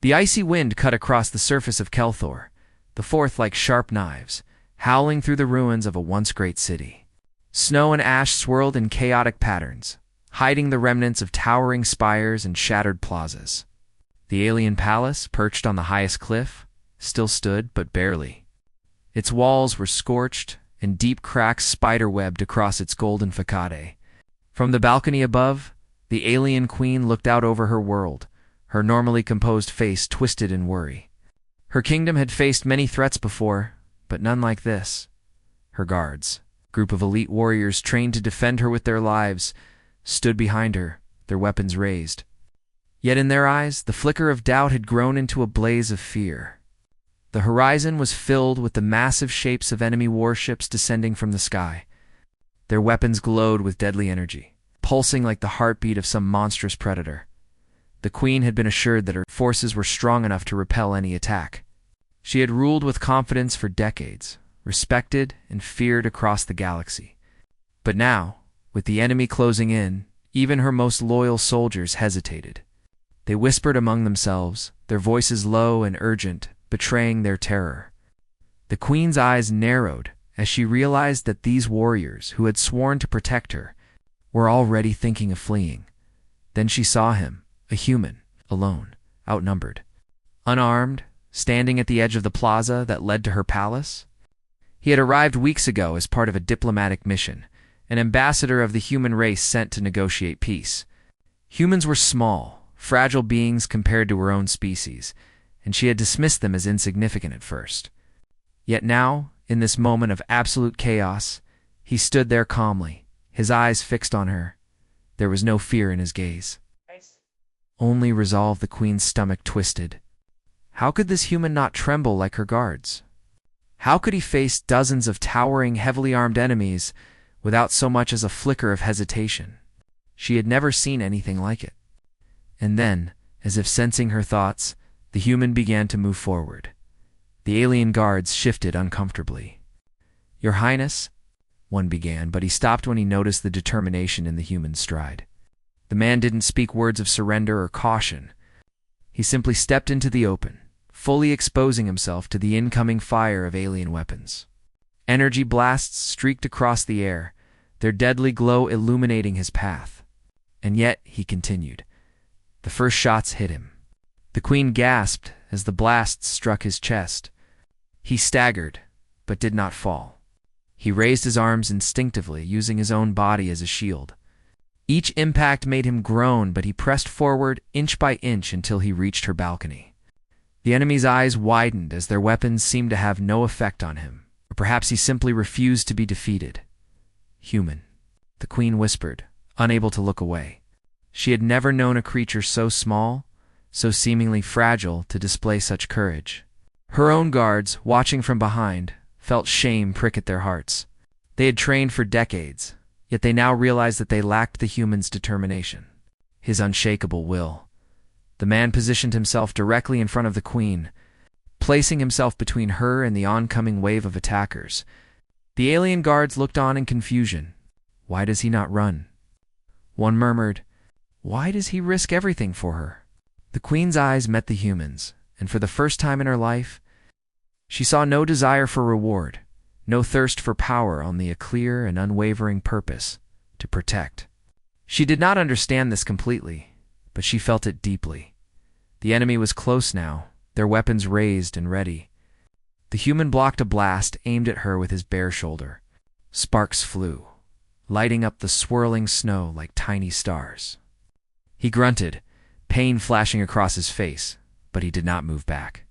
The icy wind cut across the surface of Kelthor, the fourth like sharp knives, howling through the ruins of a once great city. Snow and ash swirled in chaotic patterns, hiding the remnants of towering spires and shattered plazas. The alien palace, perched on the highest cliff, still stood, but barely. Its walls were scorched, and deep cracks spider-webbed across its golden facade. From the balcony above, the alien queen looked out over her world, her normally composed face twisted in worry. Her kingdom had faced many threats before, but none like this. Her guards, a group of elite warriors trained to defend her with their lives, stood behind her, their weapons raised. Yet in their eyes, the flicker of doubt had grown into a blaze of fear. The horizon was filled with the massive shapes of enemy warships descending from the sky. Their weapons glowed with deadly energy, pulsing like the heartbeat of some monstrous predator. The queen had been assured that her forces were strong enough to repel any attack. She had ruled with confidence for decades, respected and feared across the galaxy. But now, with the enemy closing in, even her most loyal soldiers hesitated. They whispered among themselves, their voices low and urgent, betraying their terror. The queen's eyes narrowed as she realized that these warriors, who had sworn to protect her, were already thinking of fleeing. Then she saw him, a human, alone, outnumbered, unarmed, standing at the edge of the plaza that led to her palace. He had arrived weeks ago as part of a diplomatic mission, an ambassador of the human race sent to negotiate peace. Humans were small, fragile beings compared to her own species, and she had dismissed them as insignificant at first. Yet now, in this moment of absolute chaos, he stood there calmly, his eyes fixed on her. There was no fear in his gaze. Only resolve. The queen's stomach twisted. How could this human not tremble like her guards? How could he face dozens of towering, heavily armed enemies without so much as a flicker of hesitation? She had never seen anything like it. And then, as if sensing her thoughts, the human began to move forward. The alien guards shifted uncomfortably. "Your Highness," one began, but he stopped when he noticed the determination in the human's stride. The man didn't speak words of surrender or caution. He simply stepped into the open, fully exposing himself to the incoming fire of alien weapons. Energy blasts streaked across the air, their deadly glow illuminating his path. And yet, he continued. The first shots hit him. The queen gasped as the blasts struck his chest. He staggered, but did not fall. He raised his arms instinctively, using his own body as a shield. Each impact made him groan, but he pressed forward inch by inch until he reached her balcony. The enemy's eyes widened as their weapons seemed to have no effect on him, or perhaps he simply refused to be defeated. "Human," the queen whispered, unable to look away. She had never known a creature so small, so seemingly fragile, to display such courage. Her own guards, watching from behind, felt shame prick at their hearts. They had trained for decades, yet they now realized that they lacked the human's determination, his unshakable will. The man positioned himself directly in front of the queen, placing himself between her and the oncoming wave of attackers. The alien guards looked on in confusion. Why does he not run? One murmured, why does he risk everything for her? The queen's eyes met the human's, and for the first time in her life, she saw no desire for reward, no thirst for power, only a clear and unwavering purpose to protect. She did not understand this completely, but she felt it deeply. The enemy was close now, their weapons raised and ready. The human blocked a blast aimed at her with his bare shoulder. Sparks flew, lighting up the swirling snow like tiny stars. He grunted, pain flashing across his face, but he did not move back.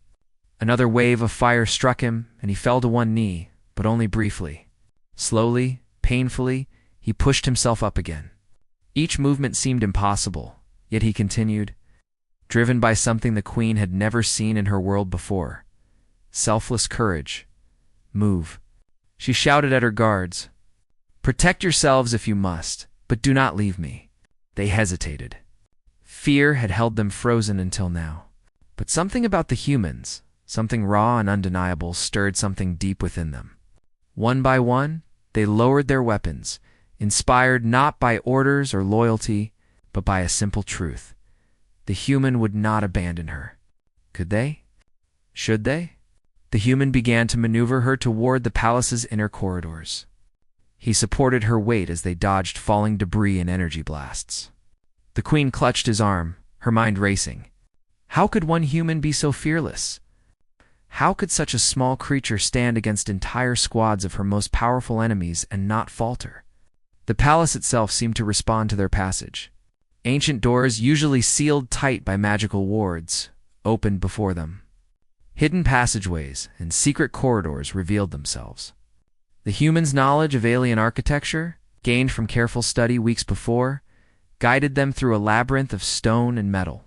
Another wave of fire struck him, and he fell to one knee, but only briefly. Slowly, painfully, he pushed himself up again. Each movement seemed impossible, yet he continued, driven by something the queen had never seen in her world before. Selfless courage. Move. She shouted at her guards. Protect yourselves if you must, but do not leave me. They hesitated. Fear had held them frozen until now. But something about the humans, something raw and undeniable, stirred something deep within them. One by one, they lowered their weapons, inspired not by orders or loyalty, but by a simple truth. The human would not abandon her. Could they? Should they? The human began to maneuver her toward the palace's inner corridors. He supported her weight as they dodged falling debris and energy blasts. The queen clutched his arm, her mind racing. How could one human be so fearless? How could such a small creature stand against entire squads of her most powerful enemies and not falter? The palace itself seemed to respond to their passage. Ancient doors, usually sealed tight by magical wards, opened before them. Hidden passageways and secret corridors revealed themselves. The humans' knowledge of alien architecture, gained from careful study weeks before, guided them through a labyrinth of stone and metal.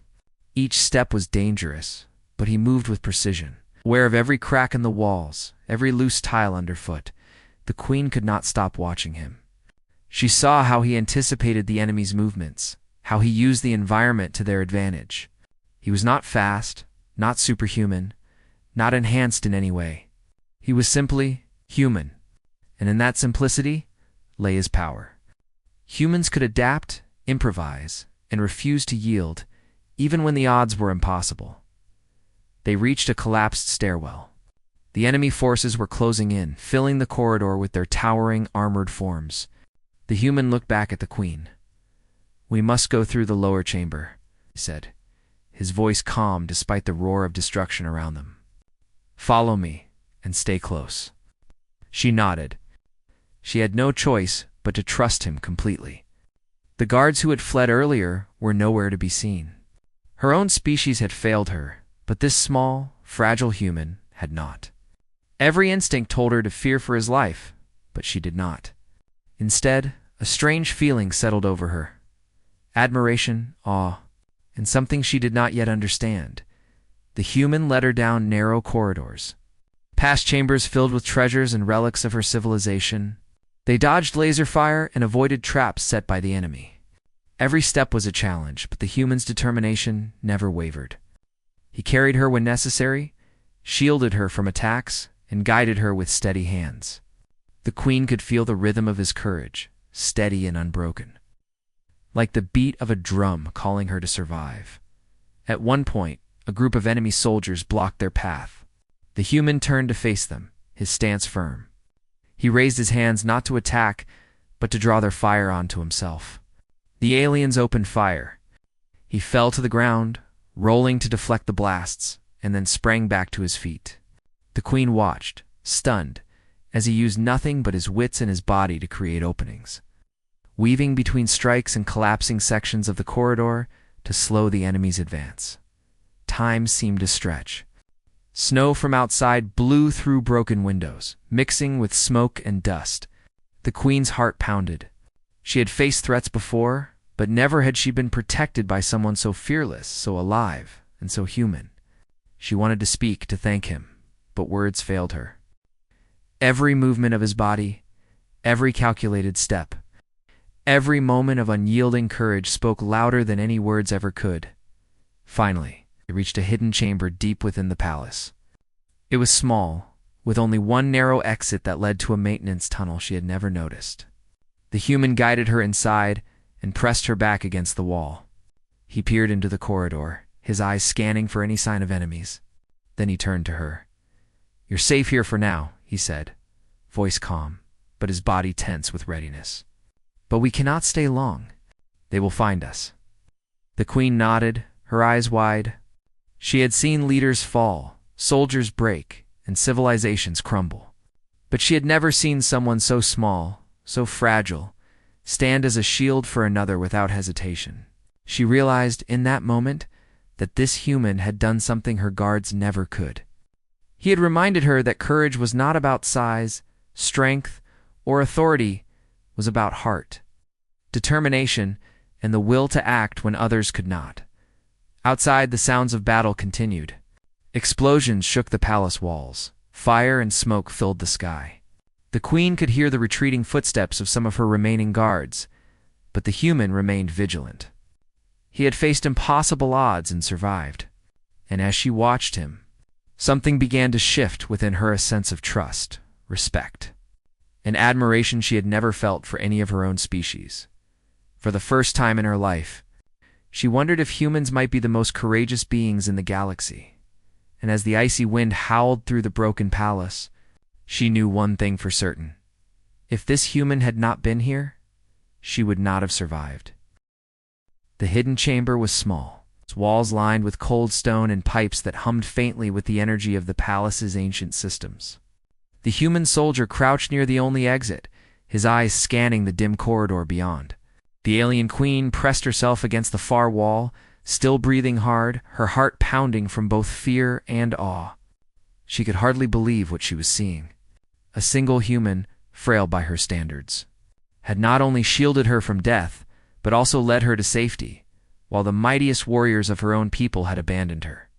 Each step was dangerous, but he moved with precision. Aware of every crack in the walls, every loose tile underfoot, the queen could not stop watching him. She saw how he anticipated the enemy's movements, how he used the environment to their advantage. He was not fast, not superhuman, not enhanced in any way. He was simply human, and in that simplicity lay his power. Humans could adapt, improvise, and refuse to yield, even when the odds were impossible. They reached a collapsed stairwell. The enemy forces were closing in, filling the corridor with their towering, armored forms. The human looked back at the queen. "We must go through the lower chamber," he said, his voice calm despite the roar of destruction around them. "Follow me, and stay close." She nodded. She had no choice but to trust him completely. The guards who had fled earlier were nowhere to be seen. Her own species had failed her, but this small, fragile human had not. Every instinct told her to fear for his life, but she did not. Instead, a strange feeling settled over her. Admiration, awe, and something she did not yet understand. The human led her down narrow corridors, past chambers filled with treasures and relics of her civilization. They dodged laser fire and avoided traps set by the enemy. Every step was a challenge, but the human's determination never wavered. He carried her when necessary, shielded her from attacks, and guided her with steady hands. The queen could feel the rhythm of his courage, steady and unbroken, like the beat of a drum calling her to survive. At one point, a group of enemy soldiers blocked their path. The human turned to face them, his stance firm. He raised his hands not to attack, but to draw their fire onto himself. The aliens opened fire. He fell to the ground, rolling to deflect the blasts, and then sprang back to his feet. The queen watched, stunned, as he used nothing but his wits and his body to create openings, weaving between strikes and collapsing sections of the corridor to slow the enemy's advance. Time seemed to stretch. Snow from outside blew through broken windows, mixing with smoke and dust. The queen's heart pounded. She had faced threats before, but never had she been protected by someone so fearless, so alive, and so human. She wanted to speak, to thank him, but words failed her. Every movement of his body, every calculated step, every moment of unyielding courage spoke louder than any words ever could. Finally, they reached a hidden chamber deep within the palace. It was small, with only one narrow exit that led to a maintenance tunnel she had never noticed. The human guided her inside and pressed her back against the wall. He peered into the corridor, his eyes scanning for any sign of enemies. Then he turned to her. "You're safe here for now," he said, voice calm, but his body tense with readiness. "But we cannot stay long. They will find us." The queen nodded, her eyes wide. She had seen leaders fall, soldiers break, and civilizations crumble. But she had never seen someone so small, so fragile, stand as a shield for another without hesitation. She realized in that moment that this human had done something her guards never could. He had reminded her that courage was not about size, strength, or authority, was about heart, determination, and the will to act when others could not. Outside, the sounds of battle continued. Explosions shook the palace walls. Fire and smoke filled the sky. The queen could hear the retreating footsteps of some of her remaining guards, but the human remained vigilant. He had faced impossible odds and survived. And as she watched him, something began to shift within her, a sense of trust, respect, and admiration she had never felt for any of her own species. For the first time in her life, she wondered if humans might be the most courageous beings in the galaxy. and as the icy wind howled through the broken palace, she knew one thing for certain. If this human had not been here, she would not have survived. The hidden chamber was small, its walls lined with cold stone and pipes that hummed faintly with the energy of the palace's ancient systems. The human soldier crouched near the only exit, his eyes scanning the dim corridor beyond. The alien queen pressed herself against the far wall, still breathing hard, her heart pounding from both fear and awe. She could hardly believe what she was seeing. A single human, frail by her standards, had not only shielded her from death, but also led her to safety, while the mightiest warriors of her own people had abandoned her.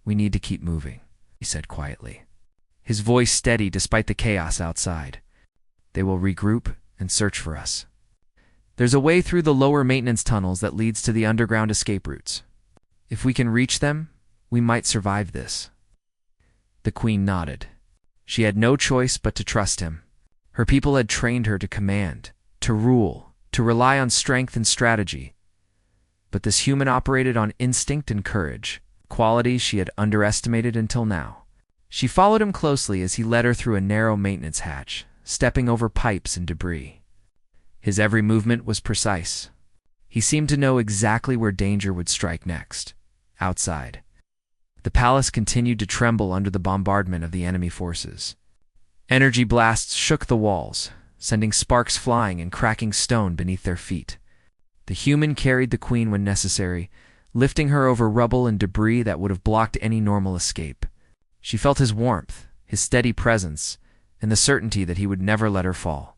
"We need to keep moving," he said quietly, his voice steady despite the chaos outside. "They will regroup and search for us. There's a way through the lower maintenance tunnels that leads to the underground escape routes. If we can reach them, we might survive this." The queen nodded. She had no choice but to trust him. Her people had trained her to command, to rule, to rely on strength and strategy. But this human operated on instinct and courage, qualities she had underestimated until now. She followed him closely as he led her through a narrow maintenance hatch, stepping over pipes and debris. His every movement was precise. He seemed to know exactly where danger would strike next. Outside, the palace continued to tremble under the bombardment of the enemy forces. Energy blasts shook the walls, sending sparks flying and cracking stone beneath their feet. The human carried the queen when necessary, lifting her over rubble and debris that would have blocked any normal escape. She felt his warmth, his steady presence, and the certainty that he would never let her fall.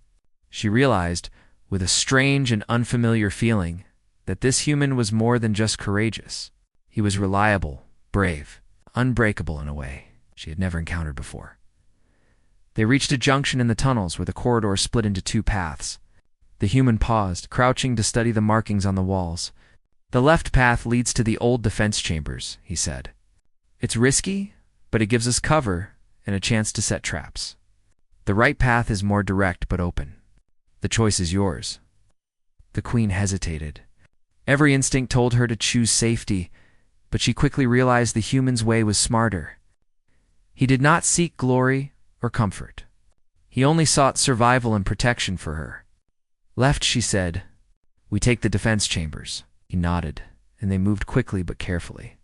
She realized, with a strange and unfamiliar feeling, that this human was more than just courageous. He was reliable, brave, unbreakable in a way she had never encountered before. They reached a junction in the tunnels where the corridor split into two paths. The human paused, crouching to study the markings on the walls. "The left path leads to the old defense chambers," he said. "It's risky, but it gives us cover and a chance to set traps. The right path is more direct but open. The choice is yours." The queen hesitated. Every instinct told her to choose safety, but she quickly realized the human's way was smarter. He did not seek glory or comfort. He only sought survival and protection for her. "Left," she said. "We take the defense chambers." He nodded, and they moved quickly but carefully.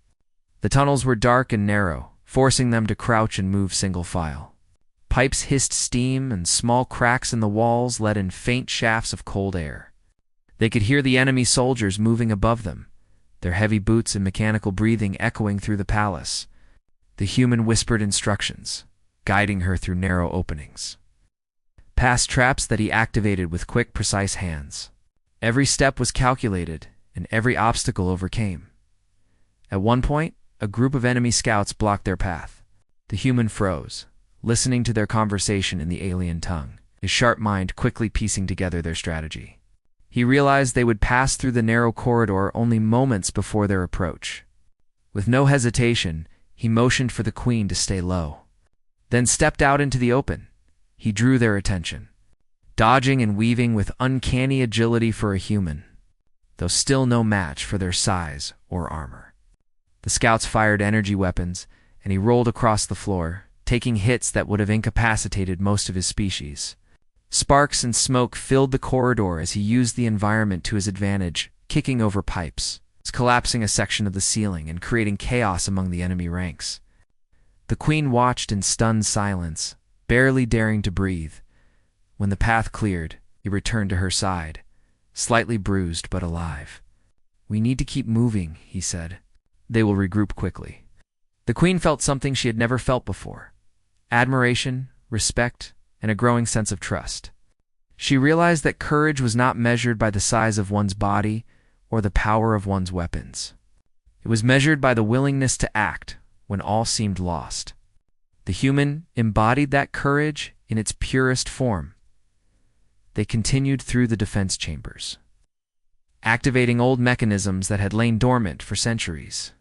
The tunnels were dark and narrow, forcing them to crouch and move single file. Pipes hissed steam, and small cracks in the walls let in faint shafts of cold air. They could hear the enemy soldiers moving above them, their heavy boots and mechanical breathing echoing through the palace. The human whispered instructions, guiding her through narrow openings, past traps that he activated with quick, precise hands. Every step was calculated, and every obstacle overcame. At one point, a group of enemy scouts blocked their path. The human froze, listening to their conversation in the alien tongue, his sharp mind quickly piecing together their strategy. He realized they would pass through the narrow corridor only moments before their approach. With no hesitation, he motioned for the queen to stay low, then stepped out into the open. He drew their attention, dodging and weaving with uncanny agility for a human, though still no match for their size or armor. The scouts fired energy weapons, and he rolled across the floor, taking hits that would have incapacitated most of his species. Sparks and smoke filled the corridor as he used the environment to his advantage, kicking over pipes, collapsing a section of the ceiling and creating chaos among the enemy ranks. The queen watched in stunned silence, barely daring to breathe. When the path cleared, he returned to her side, slightly bruised but alive. "We need to keep moving," he said. "They will regroup quickly." The queen felt something she had never felt before: admiration, respect, and a growing sense of trust. She realized that courage was not measured by the size of one's body or the power of one's weapons. It was measured by the willingness to act when all seemed lost. The human embodied that courage in its purest form. They continued through the defense chambers, activating old mechanisms that had lain dormant for centuries.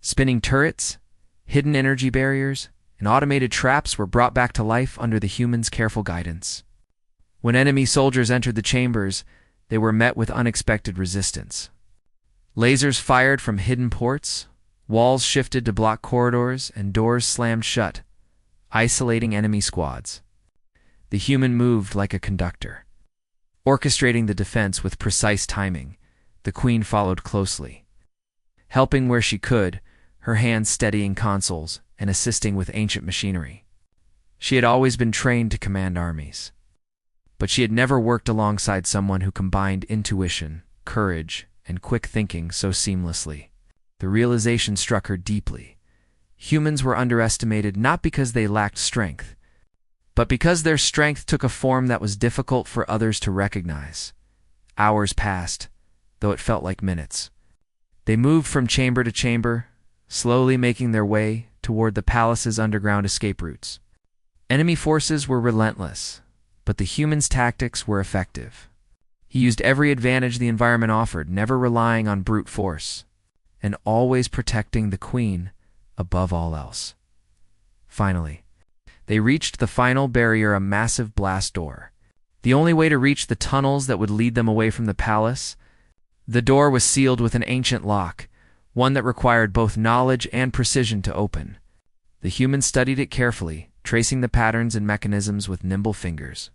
Spinning turrets, hidden energy barriers, and automated traps were brought back to life under the human's careful guidance. When enemy soldiers entered the chambers, they were met with unexpected resistance. Lasers fired from hidden ports, Walls shifted to block corridors, and doors slammed shut, isolating enemy squads. The human moved like a conductor, orchestrating the defense with precise timing. The queen followed closely, helping where she could, her hands steadying consoles and assisting with ancient machinery. She had always been trained to command armies, but she had never worked alongside someone who combined intuition, courage, and quick thinking so seamlessly. The realization struck her deeply. Humans were underestimated not because they lacked strength, but because their strength took a form that was difficult for others to recognize. Hours passed, though it felt like minutes. They moved from chamber to chamber, slowly making their way toward the palace's underground escape routes. Enemy forces were relentless, but the human's tactics were effective. He used every advantage the environment offered, never relying on brute force, and always protecting the queen above all else. Finally, they reached the final barrier, a massive blast door. The only way to reach the tunnels that would lead them away from the palace. The door was sealed with an ancient lock, one that required both knowledge and precision to open. The human studied it carefully, tracing the patterns and mechanisms with nimble fingers.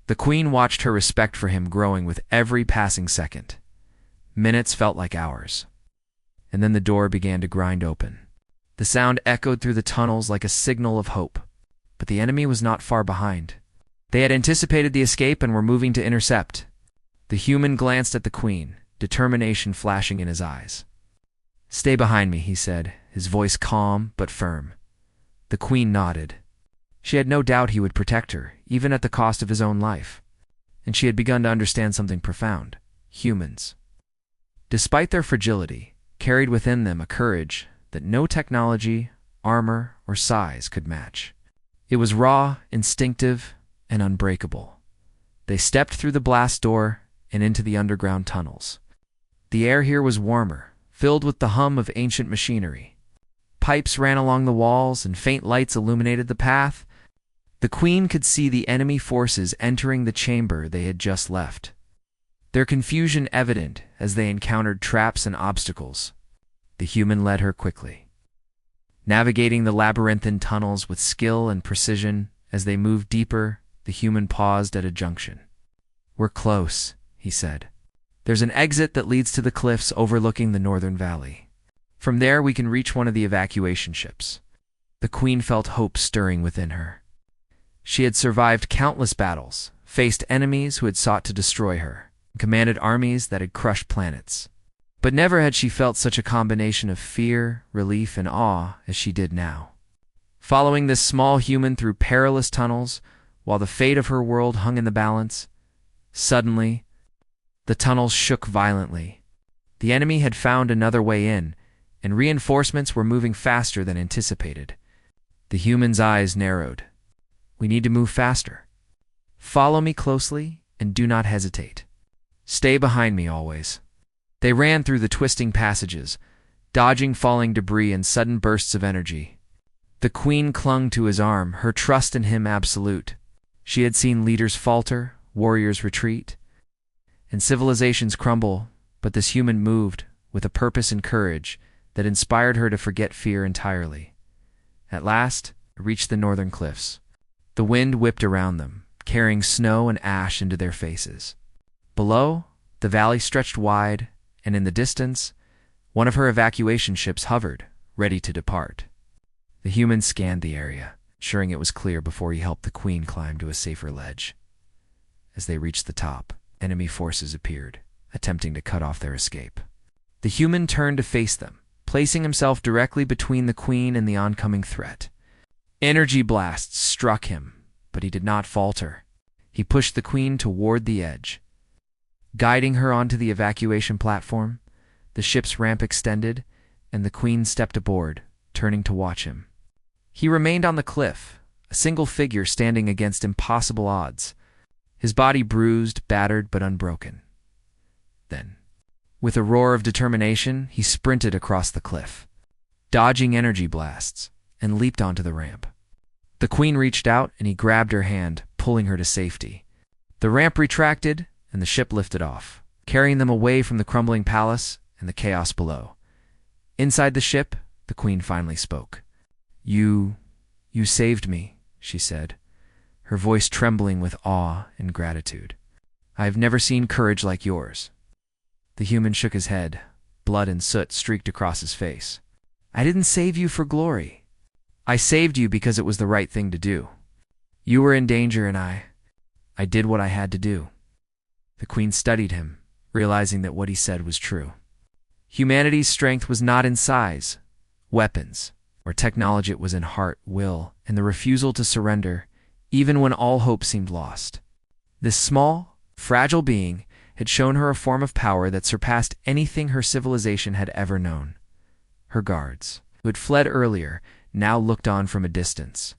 The queen watched her respect for him growing with every passing second. Minutes felt like hours. And then the door began to grind open. The sound echoed through the tunnels like a signal of hope. But the enemy was not far behind. They had anticipated the escape and were moving to intercept. The human glanced at the queen, determination flashing in his eyes. "Stay behind me," he said, his voice calm but firm. The queen nodded. She had no doubt he would protect her, even at the cost of his own life. And she had begun to understand something profound. Humans, despite their fragility, carried within them a courage that no technology, armor, or size could match. It was raw, instinctive, and unbreakable. They stepped through the blast door and into the underground tunnels. The air here was warmer, filled with the hum of ancient machinery. Pipes ran along the walls and faint lights illuminated the path. The queen could see the enemy forces entering the chamber they had just left, their confusion evident as they encountered traps and obstacles. The human led her quickly, navigating the labyrinthine tunnels with skill and precision. As they moved deeper, the human paused at a junction. "We're close," he said. "There's an exit that leads to the cliffs overlooking the northern valley. From there we can reach one of the evacuation ships." The queen felt hope stirring within her. She had survived countless battles, faced enemies who had sought to destroy her, and commanded armies that had crushed planets. But never had she felt such a combination of fear, relief, and awe as she did now. Following this small human through perilous tunnels, while the fate of her world hung in the balance, suddenly, the tunnels shook violently. The enemy had found another way in, and reinforcements were moving faster than anticipated. The human's eyes narrowed. "We need to move faster. Follow me closely and do not hesitate. Stay behind me always." They ran through the twisting passages, dodging falling debris and sudden bursts of energy. The queen clung to his arm, her trust in him absolute. She had seen leaders falter, warriors retreat, and civilizations crumble, but this human moved with a purpose and courage that inspired her to forget fear entirely. At last, they reached the northern cliffs. The wind whipped around them, carrying snow and ash into their faces. Below, the valley stretched wide, and in the distance, one of her evacuation ships hovered, ready to depart. The human scanned the area, ensuring it was clear before he helped the queen climb to a safer ledge. As they reached the top, enemy forces appeared, attempting to cut off their escape. The human turned to face them, placing himself directly between the queen and the oncoming threat. Energy blasts struck him, but he did not falter. He pushed the queen toward the edge. Guiding her onto the evacuation platform, the ship's ramp extended, and the queen stepped aboard, turning to watch him. He remained on the cliff, a single figure standing against impossible odds, his body bruised, battered, but unbroken. Then, with a roar of determination, he sprinted across the cliff, dodging energy blasts, and leaped onto the ramp. The queen reached out, and he grabbed her hand, pulling her to safety. The ramp retracted, and the ship lifted off, carrying them away from the crumbling palace and the chaos below. Inside the ship, The queen finally spoke. You saved me, she said, her voice trembling with awe and gratitude. I have never seen courage like yours. The human shook his head. Blood and soot streaked across his face. I didn't save you for glory. I saved you because it was the right thing to do. You were in danger and I did what I had to do. The queen studied him, realizing that what he said was true. Humanity's strength was not in size, weapons, or technology. It was in heart, will, and the refusal to surrender, even when all hope seemed lost. This small, fragile being had shown her a form of power that surpassed anything her civilization had ever known. Her guards, who had fled earlier, now looked on from a distance,